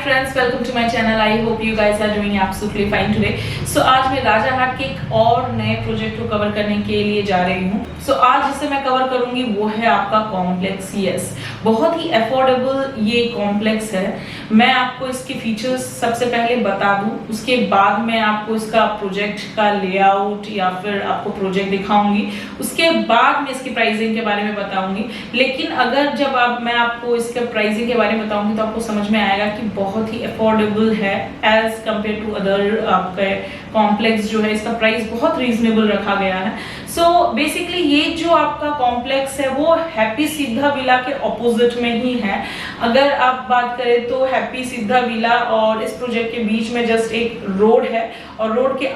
friends, welcome to my channel. I hope you guys are doing absolutely fine today. So आज मैं राजाहाट के एक और नए प्रोजेक्ट को कवर करने के लिए जा रही हूँ. So आज जिसे मैं कवर करूंगी वो है आपका कॉम्प्लेक्स. यस, बहुत ही अफोर्डेबल ये कॉम्प्लेक्स है. मैं आपको इसके फीचर्स सबसे पहले बता दूं, उसके बाद मैं आपको इसका प्रोजेक्ट का लेआउट या फिर आपको प्रोजेक्ट दिखाऊंगी. उसके बाद मैं इसकी प्राइसिंग के बारे में बताऊंगी. लेकिन अगर जब मैं आपको इसके प्राइसिंग के बारे में बताऊंगी तो आपको समझ में आएगा कि बहुत ही अफोर्डेबल है एज कम्पेयर टू अदर आपके कॉम्प्लेक्स. जो है इसका प्राइस बहुत रीजनेबल रखा गया है. सो बेसिकली ये जो आपका कॉम्प्लेक्स है वो हैप्पी सिद्धा विला के ऑपोजिट में ही है. अगर आप बात करें तो हैप्पी सिद्धा विला और इस प्रोजेक्ट के बीच में जस्ट एक रोड है और रोड के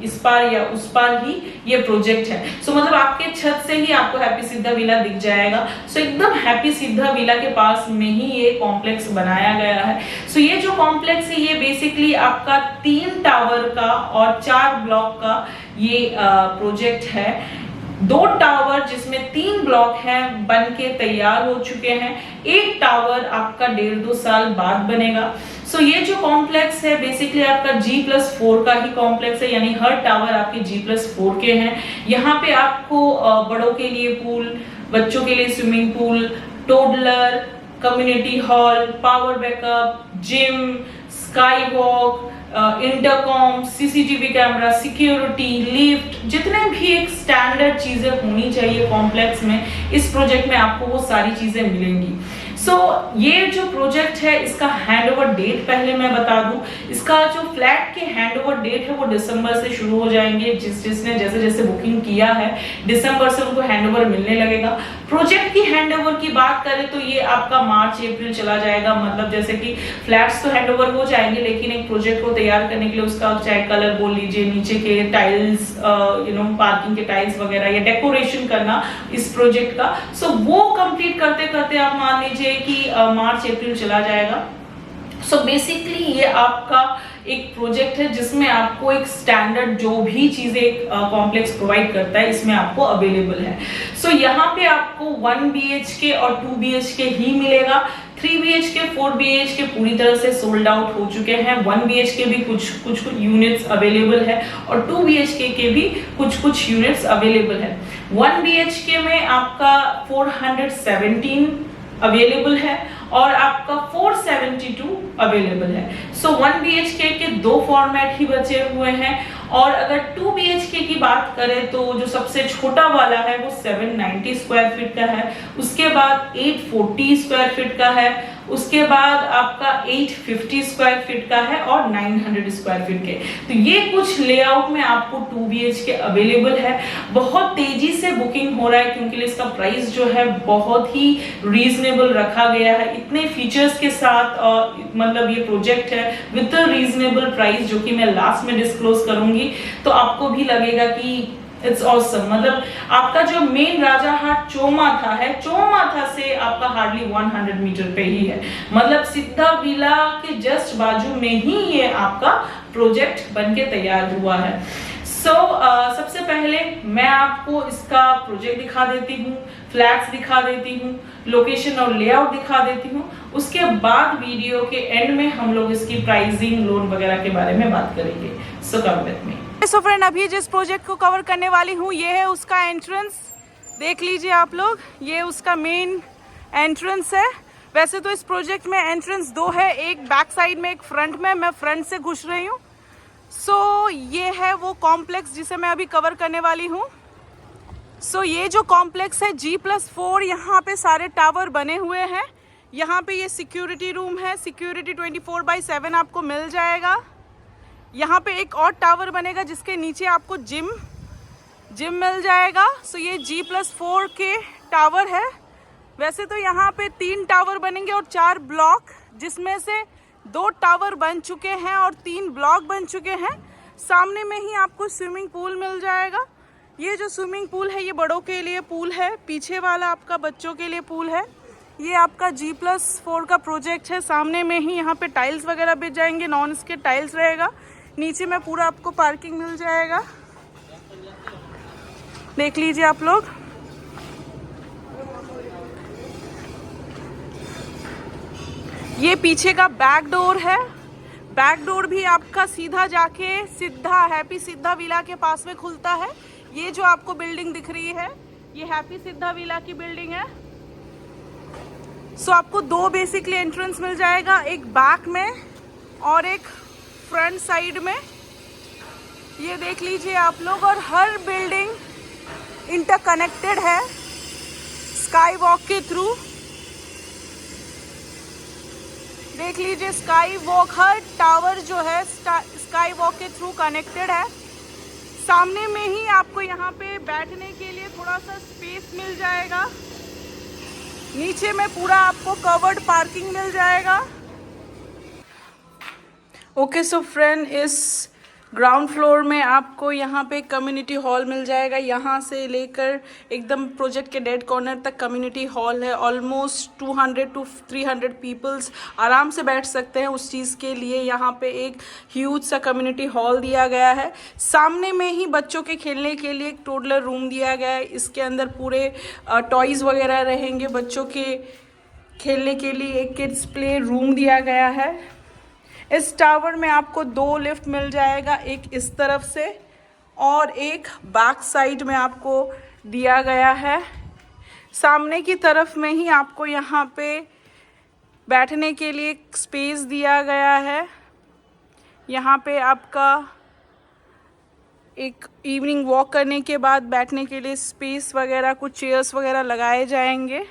इस पार या उस पार ही ये प्रोजेक्ट है. सो मतलब आपके छत से ही आपको हैप्पी सिद्धा विला दिख जाएगा. सो एकदम हैप्पी सिद्धा विला के पास में ही ये कॉम्प्लेक्स बनाया गया है. सो ये जो कॉम्प्लेक्स है ये बेसिकली आपका 3 टावर का और 4 ब्लॉक का ये प्रोजेक्ट है. 2 टावर जिसमें 3 ब्लॉक हैं बन के तैयार हो चुके हैं. एक टावर आपका 1.5-2 साल बाद बनेगा. सो ये जो कॉम्प्लेक्स है बेसिकली आपका G+4 का ही कॉम्प्लेक्स है, यानी हर टावर आपके G+4 के हैं. यहाँ पे आपको बड़ों के लिए पूल, बच्चों के लिए swimming pool, toddler, community hall, power backup, gym, sky walk, intercom, CCTV camera, security, lift, जितने भी एक स्टैंडर्ड चीजें होनी चाहिए कॉम्प्लेक्स में, इस प्रोजेक्ट में आपको वो सारी चीजें मिलेंगी. सो ये जो प्रोजेक्ट है इसका हैंडओवर डेट पहले मैं बता दूं. इसका जो फ्लैट के हैंडओवर डेट है वो दिसंबर से शुरू हो जाएंगे. जिसने जैसे जैसे बुकिंग किया है दिसंबर से उनको हैंडओवर मिलने लगेगा. प्रोजेक्ट की हैंडओवर की बात करें तो ये आपका मार्च-अप्रैल चला जाएगा. मतलब जैसे कि फ्लैट्स तो हैंडओवर हो जाएंगे लेकिन एक प्रोजेक्ट को तैयार करने के लिए उसका चाहे कलर बोल लीजिए, नीचे के टाइल्स, पार्किंग के टाइल्स वगैरह या डेकोरेशन करना इस प्रोजेक्ट का. सो वो कंप्लीट करते करते आप मान लीजिए कि मार्च-अप्रैल चला जाएगा. सो बेसिकली ये आपका एक प्रोजेक्ट है जिसमें आपको एक स्टैंडर्ड जो भी चीजें कॉम्प्लेक्स प्रोवाइड करता है इसमें आपको अवेलेबल है. सो यहाँ पे आपको 1 BHK और 2 BHK ही मिलेगा. 3 BHK 4 BHK पूरी तरह से सोल्ड आउट हो चुके हैं. 1 BHK भी कुछ यूनिट्स अवेलेबल है और 2 BHK के भी कुछ यूनिट्स अवेलेबल है. 1 BHK में आपका 417 अवेलेबल है और आपका 472 अवेलेबल है. सो 1 BHK के 2 फॉर्मेट ही बचे हुए हैं. और अगर 2 BHK की बात करें तो जो सबसे छोटा वाला है वो 790 स्क्वायर फीट का है. उसके बाद 840 स्क्वायर फीट का है. उसके बाद आपका 850 स्क्वायर फीट का है और 900 स्क्वायर फीट के. तो ये कुछ लेआउट में आपको 2 BHK अवेलेबल है. बहुत तेजी से बुकिंग हो रहा है क्योंकि इसका प्राइस जो है बहुत ही रीजनेबल रखा गया है. इतने फीचर्स के साथ और मतलब ये प्रोजेक्ट है विद रीजनेबल प्राइस जो कि मैं लास्ट में डिस्क्लोज करूंगी. तो आपको भी लगेगा कि इट्स ऑसम. मतलब आपका जो मेन राजाहाट चौमाथा है, चौमाथा से आपका हार्डली 100 मीटर पे ही है. मतलब सिद्धा विला के जस्ट बाजू में ही ये आपका प्रोजेक्ट बनके तैयार हुआ है. सबसे पहले मैं आपको इसका प्रोजेक्ट दिखा देती हूँ, फ्लैट्स दिखा देती हूँ, लोकेशन और लेआउट दिखा देती हूँ. उसके बाद वीडियो के एंड में हम लोग इसकी प्राइसिंग, लोन वगैरह के बारे में बात करेंगे. सो come with me. So friend, अभी जिस प्रोजेक्ट को कवर करने वाली हूँ ये है उसका एंट्रेंस. देख लीजिए आप लोग, ये उसका मेन एंट्रेंस है. वैसे तो इस प्रोजेक्ट में एंट्रेंस 2 है, एक बैक साइड में एक फ्रंट में. मैं फ्रंट से घुस रही हूँ. सो ये है वो कॉम्प्लेक्स जिसे मैं अभी कवर करने वाली हूँ. सो ये जो कॉम्प्लेक्स है G+4, यहाँ पे सारे टावर बने हुए हैं. यहाँ पे ये सिक्योरिटी रूम है. सिक्योरिटी 24/7 आपको मिल जाएगा. यहाँ पे एक और टावर बनेगा जिसके नीचे आपको जिम मिल जाएगा. सो ये G+4 के टावर है. वैसे तो यहाँ पे 3 टावर बनेंगे और 4 ब्लॉक, जिसमें से 2 टावर बन चुके हैं और 3 ब्लॉक बन चुके हैं. सामने में ही आपको स्विमिंग पूल मिल जाएगा. ये जो स्विमिंग पूल है ये बड़ों के लिए पूल है, पीछे वाला आपका बच्चों के लिए पूल है. ये आपका G+4 का प्रोजेक्ट है. सामने में ही यहाँ पे टाइल्स वगैरह बिछ जाएंगे, नॉन स्टिक टाइल्स रहेगा. नीचे में पूरा आपको पार्किंग मिल जाएगा. देख लीजिए आप लोग. ये पीछे का बैक डोर है। बैक डोर भी आपका सीधा जाके सिद्धा हैप्पी सिद्धा विला के पास में खुलता है। ये जो आपको बिल्डिंग दिख रही है ये हैप्पी सिद्धा विला की बिल्डिंग है। सो आपको दो बेसिकली एंट्रेंस मिल जाएगा, एक बैक में और एक फ्रंट साइड में। ये देख लीजिए आप लोग, और हर बिल्डिंग इंटरकनेक्टेड है स्काई वॉक के थ्रू। देख लीजिए स्काई वॉक, हर टावर जो है स्काई वॉक के थ्रू कनेक्टेड है। सामने में ही आपको यहाँ पे बैठने के लिए थोड़ा सा स्पेस मिल जाएगा। नीचे में पूरा आपको कवर्ड पार्किंग मिल जाएगा। ओके सो फ्रेंड, इस ग्राउंड फ्लोर में आपको यहाँ पे कम्युनिटी हॉल मिल जाएगा। यहाँ से लेकर एकदम प्रोजेक्ट के डेड कॉर्नर तक कम्युनिटी हॉल है। ऑलमोस्ट 200 to 300 पीपल्स आराम से बैठ सकते हैं। उस चीज़ के लिए यहाँ पे एक ह्यूज सा कम्युनिटी हॉल दिया गया है। सामने में ही बच्चों के खेलने के लिए एक टोडलर रूम दिया गया है। इसके अंदर पूरे टॉयज़ वगैरह रहेंगे। बच्चों के खेलने के लिए एक किड्स प्ले रूम दिया गया है। इस टावर में आपको दो लिफ्ट मिल जाएगा, एक इस तरफ से और एक बैक साइड में आपको दिया गया है। सामने की तरफ में ही आपको यहाँ पे बैठने के लिए एक स्पेस दिया गया है। यहाँ पे आपका एक इवनिंग वॉक करने के बाद बैठने के लिए स्पेस वगैरह, कुछ चेयर्स वगैरह लगाए जाएंगे।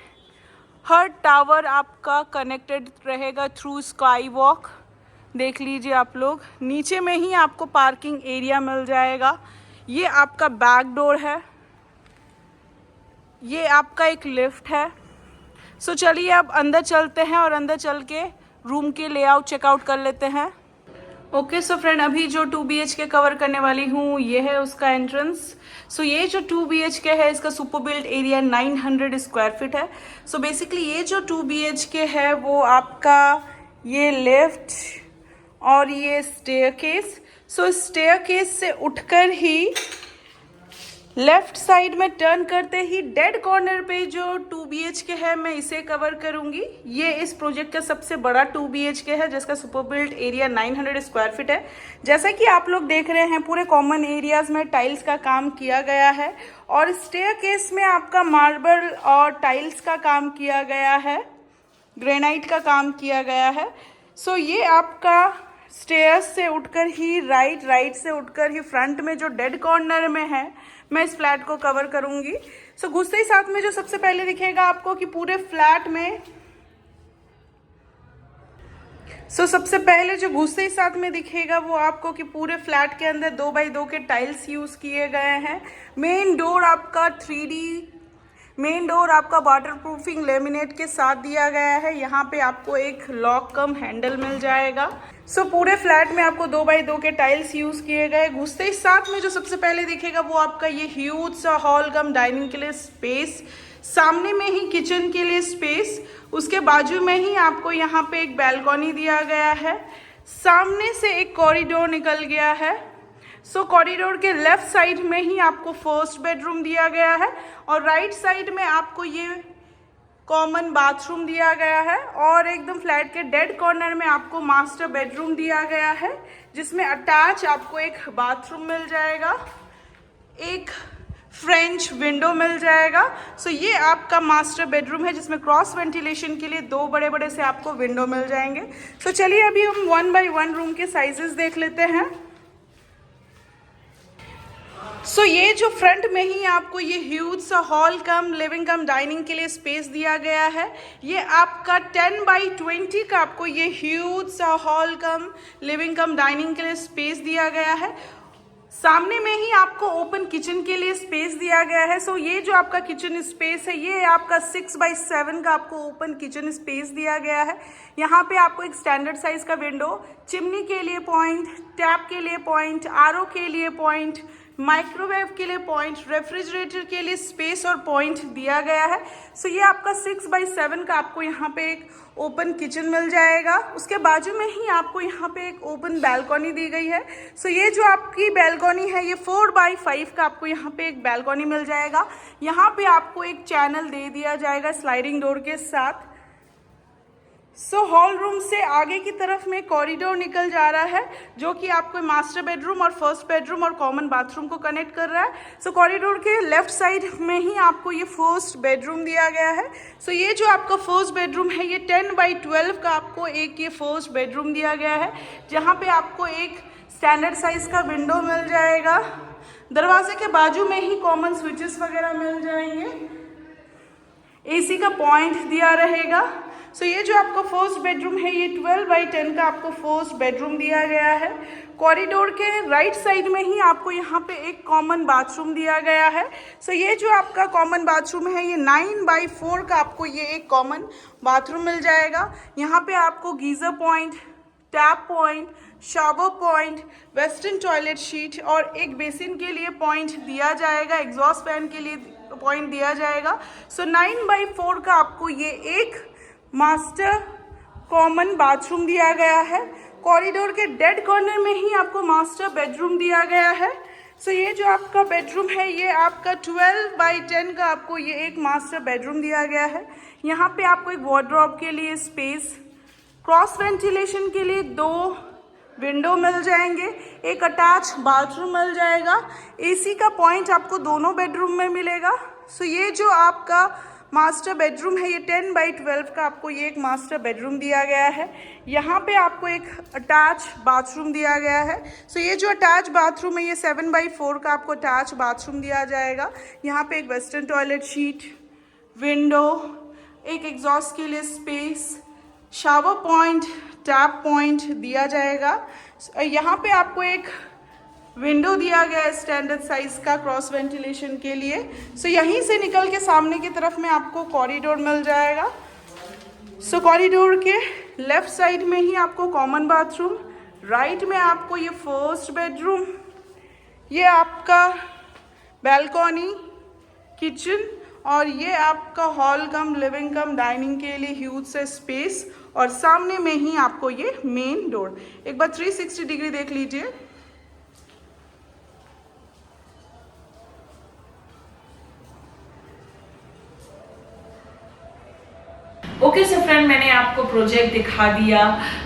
हर टावर आपका कनेक्टेड रहेगा थ्रू स्काई वॉक। देख लीजिए आप लोग, नीचे में ही आपको पार्किंग एरिया मिल जाएगा। ये आपका बैक डोर है, ये आपका एक लिफ्ट है। सो चलिए अब अंदर चलते हैं और अंदर चल के रूम के लेआउट चेकआउट कर लेते हैं। ओके सो फ्रेंड, अभी जो 2 BHK कवर करने वाली हूँ ये है उसका एंट्रेंस। सो ये जो 2 BHK है इसका super built area 900 square feet so. सो बेसिकली ये जो 2 BHK है वो आपका ये लेफ्ट और ये स्टेयरकेस। सो स्टेयरकेस से उठकर ही लेफ्ट साइड में टर्न करते ही डेड कॉर्नर पे जो 2 BHK है मैं इसे कवर करूंगी। ये इस प्रोजेक्ट का सबसे बड़ा 2 BHK है जिसका super built area 900 square feet है। जैसा कि आप लोग देख रहे हैं पूरे कॉमन एरियाज में टाइल्स का काम किया गया है और स्टेयरकेस में आपका मार्बल और टाइल्स का काम किया गया है, ग्रेनाइट का काम किया गया है। सो ये आपका स्टेयर्स से उठकर ही राइट से उठकर ही फ्रंट में जो डेड कॉर्नर में है मैं इस फ्लैट को कवर करूंगी। सो घुसते ही साथ में जो सबसे पहले दिखेगा आपको कि पूरे फ्लैट में सबसे पहले जो घुसते ही साथ में दिखेगा वो आपको कि पूरे फ्लैट के अंदर 2x2 के टाइल्स यूज किए गए हैं। मेन डोर आपका 3D मेन डोर आपका वाटर प्रूफिंग लेमिनेट के साथ दिया गया है। यहाँ पे आपको एक लॉक कम हैंडल मिल जाएगा। सो पूरे फ्लैट में आपको 2x2 के टाइल्स यूज किए गए। घुसते ही साथ में जो सबसे पहले दिखेगा वो आपका ये ह्यूज सा हॉल कम डाइनिंग के लिए स्पेस, सामने में ही किचन के लिए स्पेस, उसके बाजू में ही आपको यहाँ पे एक बैल्कनी दिया गया है। सामने से एक कॉरिडोर निकल गया है। सो कॉरिडोर के लेफ्ट साइड में ही आपको फर्स्ट बेडरूम दिया गया है और राइट साइड में आपको ये कॉमन बाथरूम दिया गया है और एकदम फ्लैट के डेड कॉर्नर में आपको मास्टर बेडरूम दिया गया है जिसमें अटैच आपको एक बाथरूम मिल जाएगा, एक फ्रेंच विंडो मिल जाएगा। सो ये आपका मास्टर बेडरूम है जिसमें क्रॉस वेंटिलेशन के लिए 2 बड़े से आपको विंडो मिल जाएंगे। सो चलिए अभी हम 1x1 रूम के साइजेस देख लेते हैं। सो ये जो फ्रंट में ही आपको ये ह्यूज सा हॉल कम लिविंग कम डाइनिंग के लिए स्पेस दिया गया है। ये आपका 10x20 का आपको ये ह्यूज सा हॉल कम लिविंग कम डाइनिंग के लिए स्पेस दिया गया है। सामने में ही आपको ओपन किचन के लिए स्पेस दिया गया है। सो ये जो आपका किचन स्पेस है ये आपका 6x7 का आपको ओपन किचन स्पेस दिया गया है। यहाँ पे आपको एक स्टैंडर्ड साइज का विंडो, चिमनी के लिए पॉइंट, टैप के लिए पॉइंट, आरओ के लिए पॉइंट, माइक्रोवेव के लिए पॉइंट, रेफ्रिजरेटर के लिए स्पेस और पॉइंट दिया गया है। सो ये आपका 6x7 का आपको यहाँ पे एक ओपन किचन मिल जाएगा। उसके बाजू में ही आपको यहाँ पे एक ओपन बैल्कनी दी गई है। सो ये जो आपकी बैल्कनी है ये 4x5 का आपको यहाँ पे एक बैल्कनी मिल जाएगा। यहाँ पे आपको एक चैनल दे दिया जाएगा स्लाइडिंग डोर के साथ। सो हॉल रूम से आगे की तरफ में कॉरिडोर निकल जा रहा है जो कि आपको मास्टर बेडरूम और फर्स्ट बेडरूम और कॉमन बाथरूम को कनेक्ट कर रहा है। सो कॉरिडोर के लेफ्ट साइड में ही आपको ये फर्स्ट बेडरूम दिया गया है। सो ये जो आपका फर्स्ट बेडरूम है ये 10x12 का आपको एक ये फर्स्ट बेडरूम दिया गया है, जहाँ पे आपको एक स्टैंडर्ड साइज का विंडो मिल जाएगा। दरवाजे के बाजू में ही कॉमन स्विचेस वगैरह मिल जाएंगे। एसी का पॉइंट दिया रहेगा। सो ये जो आपका फर्स्ट बेडरूम है ये 12x10 का आपको फर्स्ट बेडरूम दिया गया है। कॉरिडोर के राइट साइड में ही आपको यहाँ पे एक कॉमन बाथरूम दिया गया है। सो ये जो आपका कॉमन बाथरूम है ये 9x4 का आपको ये एक कॉमन बाथरूम मिल जाएगा। यहाँ पे आपको geyser point, tap point, shower point, western toilet sheet और एक बेसिन के लिए पॉइंट दिया जाएगा, एग्जॉस्ट फैन के लिए पॉइंट दिया जाएगा। सो 9x4 का आपको ये एक मास्टर कॉमन बाथरूम दिया गया है। कॉरिडोर के डेड कॉर्नर में ही आपको मास्टर बेडरूम दिया गया है। सो ये जो आपका बेडरूम है ये आपका 12x10 का आपको ये एक मास्टर बेडरूम दिया गया है। यहाँ पे आपको एक वार्डरोब के लिए स्पेस, क्रॉस वेंटिलेशन के लिए 2 विंडो मिल जाएंगे, एक अटैच बाथरूम मिल जाएगा। एसी का पॉइंट आपको दोनों बेडरूम में मिलेगा। सो ये जो आपका मास्टर बेडरूम है ये 10x12 का आपको ये एक मास्टर बेडरूम दिया गया है। यहाँ पे आपको एक अटैच बाथरूम दिया गया है। सो ये जो अटैच बाथरूम है ये 7x4 का आपको अटैच बाथरूम दिया जाएगा। यहाँ पे एक वेस्टर्न टॉयलेट शीट, विंडो, एक एग्जॉस्ट के लिए space, shower point, tap point दिया जाएगा। यहाँ पे आपको एक विंडो दिया गया है स्टैंडर्ड साइज का क्रॉस वेंटिलेशन के लिए। सो यहीं से निकल के सामने की तरफ में आपको कॉरिडोर मिल जाएगा। सो कॉरिडोर के लेफ्ट साइड में ही आपको कॉमन बाथरूम, राइट में आपको ये फर्स्ट बेडरूम, ये आपका बैल्कॉनी, किचन और ये आपका हॉल कम लिविंग कम डाइनिंग के लिए ह्यूज से स्पेस और सामने में ही आपको ये मेन डोर। एक बार 360 डिग्री देख लीजिए। ओके सो फ्रेंड, मैंने आपको प्रोजेक्ट दिखा दिया,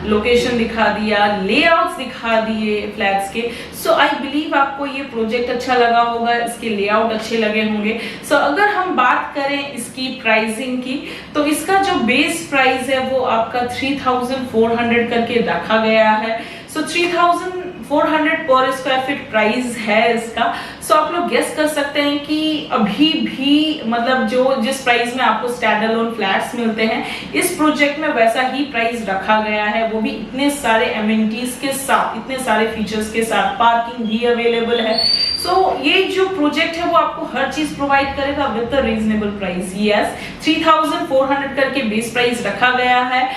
लोकेशन दिखा दिया, लेआउट्स दिखा दिए फ्लैट्स के। सो आई बिलीव आपको ये प्रोजेक्ट अच्छा लगा होगा, इसके लेआउट अच्छे लगे होंगे। सो अगर हम बात करें इसकी प्राइसिंग की तो इसका जो बेस प्राइस है वो आपका 3400 करके रखा गया है। सो 3400 पर स्क्वायर फीट प्राइस है इसका। सो आप लोग गेस कर सकते हैं कि अभी भी मतलब जो जिस प्राइस में आपको स्टैंड अलोन फ्लैट्स मिलते हैं इस प्रोजेक्ट में वैसा ही प्राइस रखा गया है, वो भी इतने सारे एमिनिटीज के साथ, इतने सारे फीचर्स के साथ, पार्किंग भी अवेलेबल है। सो ये जो प्रोजेक्ट है वो आपको हर चीज प्रोवाइड करेगा with a reasonable price. Yes, 3400 करके बेस प्राइस रखा गया है।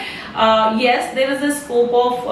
yes, there is a scope of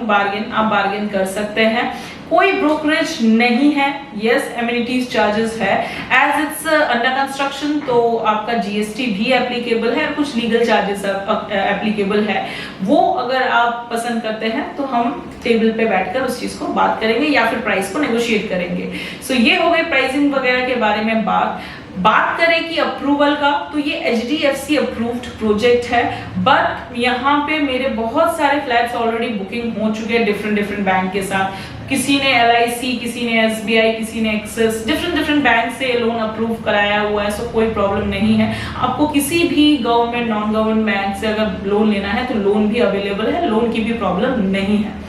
bargain, आप बार्गेन कर सकते हैं। कोई ब्रोकरेज नहीं है। यस, एमिनिटीज चार्जेस है। एज इट्स अंडर कंस्ट्रक्शन तो आपका जीएसटी भी एप्लीकेबल है और कुछ लीगल चार्जेस एप्लीकेबल है। वो अगर आप पसंद करते हैं तो हम टेबल पे बैठकर उस चीज को बात करेंगे या फिर प्राइस को नेगोशिएट करेंगे। सो ये हो गई प्राइसिंग वगैरह के बारे में बात करें कि अप्रूवल का, तो ये एचडीएफसी अप्रूव्ड प्रोजेक्ट है। बट यहाँ पे मेरे बहुत सारे फ्लैट्स ऑलरेडी बुकिंग हो चुके हैं डिफरेंट बैंक के साथ। किसी ने एलआईसी, किसी ने एसबीआई, किसी ने एक्सिस, डिफरेंट बैंक से लोन अप्रूव कराया हुआ है। सो कोई प्रॉब्लम नहीं है। आपको किसी भी गवर्नमेंट नॉन गवर्नमेंट बैंक से अगर लोन लेना है तो लोन भी अवेलेबल है, लोन की भी प्रॉब्लम नहीं है।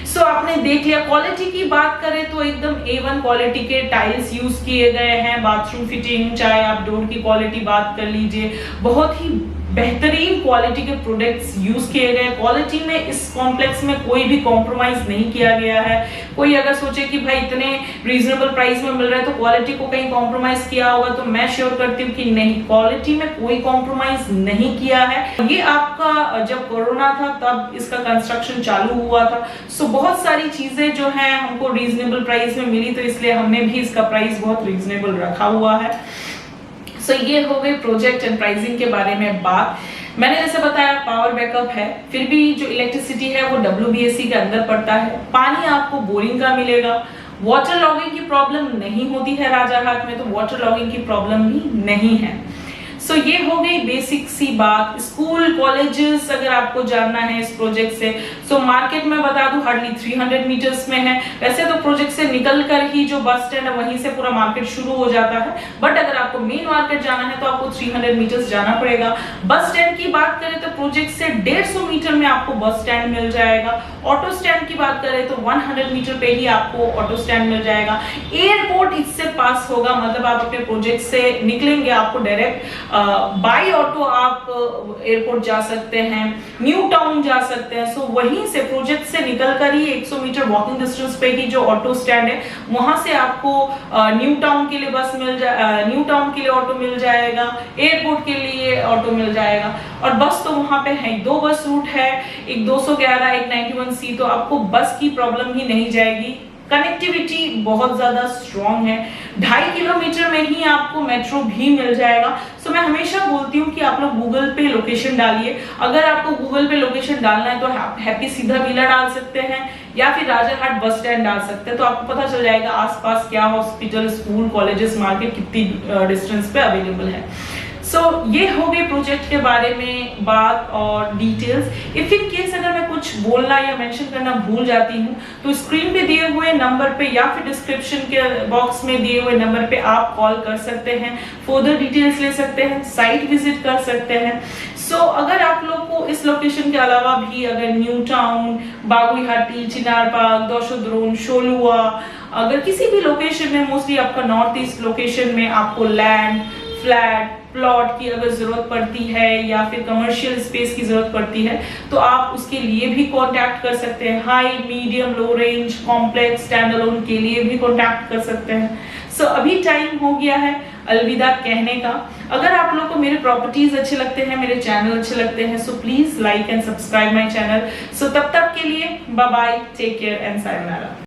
सो आपने देख लिया। क्वालिटी की बात करें तो एकदम A1 क्वालिटी के टाइल्स यूज किए गए हैं। बाथरूम फिटिंग, चाहे आप डोर की क्वालिटी बात कर लीजिए, बहुत ही बेहतरीन क्वालिटी के प्रोडक्ट्स यूज किए गए। क्वालिटी में इस कॉम्प्लेक्स में कोई भी कॉम्प्रोमाइज नहीं किया गया है। कोई अगर सोचे कि भाई इतने रीजनेबल प्राइस में मिल रहा है तो क्वालिटी को कहीं कॉम्प्रोमाइज किया होगा, तो मैं श्योर करती हूँ कि नहीं, क्वालिटी में कोई कॉम्प्रोमाइज नहीं किया है। ये आपका जब कोरोना था तब इसका कंस्ट्रक्शन चालू हुआ था। सो बहुत सारी चीजें जो है हमको रीजनेबल प्राइस में मिली, तो इसलिए हमने भी इसका प्राइस बहुत रीजनेबल रखा हुआ है। सो ये हो गई प्रोजेक्ट एंड प्राइसिंग के बारे में बात। मैंने जैसे बताया पावर बैकअप है, फिर भी जो इलेक्ट्रिसिटी है वो WBSC के अंदर पड़ता है। पानी आपको बोरिंग का मिलेगा। वाटर लॉगिंग की प्रॉब्लम नहीं होती है राजाहाट में, तो वाटर लॉगिंग की प्रॉब्लम भी नहीं है। सो ये हो गई बेसिक सी बात। स्कूल कॉलेजेस अगर आपको जानना है इस प्रोजेक्ट से, सो मार्केट में बता दूं हार्डली 300 मीटर्स में है। वैसे तो प्रोजेक्ट से निकल कर ही जो बस स्टैंड है वहीं से पूरा मार्केट शुरू हो जाता है, बट अगर आपको मेन मार्केट जाना है तो आपको 300 मीटर्स जाना पड़ेगा। बस स्टैंड की बात करें तो प्रोजेक्ट से 150 मीटर में आपको बस स्टैंड मिल जाएगा। ऑटो स्टैंड की बात करें तो 100 मीटर पे ही आपको ऑटो स्टैंड मिल जाएगा। एयरपोर्ट इससे पास होगा, मतलब आप अपने प्रोजेक्ट से निकलेंगे, आपको डायरेक्ट बाय ऑटो आप एयरपोर्ट जा सकते हैं, न्यू टाउन जा सकते हैं। सो वहीं से प्रोजेक्ट से निकलकर ही 100 मीटर वॉकिंग डिस्टेंस पे ही जो ऑटो स्टैंड है वहां से आपको न्यू टाउन के लिए बस न्यू टाउन के लिए ऑटो मिल जाएगा, एयरपोर्ट के लिए ऑटो मिल जाएगा। और बस तो वहां पे है, 2 बस रूट है, एक 211 एक 91C, तो आपको बस की प्रॉब्लम ही नहीं जाएगी। कनेक्टिविटी बहुत ज्यादा स्ट्रॉन्ग है। 2.5 किलोमीटर में ही आपको मेट्रो भी मिल जाएगा। सो मैं हमेशा बोलती हूँ कि आप लोग गूगल पे लोकेशन डालिए। अगर आपको गूगल पे लोकेशन डालना है तो हैप्पी सीधा विला डाल सकते हैं या फिर राजारहाट बस स्टैंड डाल सकते हैं, तो आपको पता चल जाएगा आसपास क्या हॉस्पिटल, स्कूल, कॉलेजेस, मार्केट कितनी डिस्टेंस पे अवेलेबल है। सो ये हो गए प्रोजेक्ट के बारे में बात और डिटेल्स। इफ इन केस अगर मैं कुछ बोलना या मेंशन करना भूल जाती हूँ तो स्क्रीन पे दिए हुए नंबर पे या फिर डिस्क्रिप्शन के बॉक्स में दिए हुए नंबर पे आप कॉल कर सकते हैं, फर्दर डिटेल्स ले सकते हैं, साइट विजिट कर सकते हैं। सो अगर आप लोग को इस लोकेशन के अलावा भी अगर न्यू टाउन, बागुईहाटी, चिनार पार्क, दौशद्रोन, शोलुआ, अगर किसी भी लोकेशन में, मोस्टली आपका नॉर्थ ईस्ट लोकेशन में आपको लैंड, फ्लैट, प्लॉट की अगर जरूरत पड़ती है या फिर कमर्शियल स्पेस की जरूरत पड़ती है तो आप उसके लिए भी कांटेक्ट कर सकते हैं। हाई, मीडियम, लो रेंज, कॉम्प्लेक्स, स्टैंड अलोन के लिए भी कांटेक्ट कर सकते हैं। सो अभी टाइम हो गया है अलविदा कहने का। अगर आप लोग को मेरे प्रॉपर्टीज अच्छे लगते हैं, मेरे चैनल अच्छे लगते हैं, so please like and subscribe my channel. So तब तक के लिए bye bye, take care and sayonara.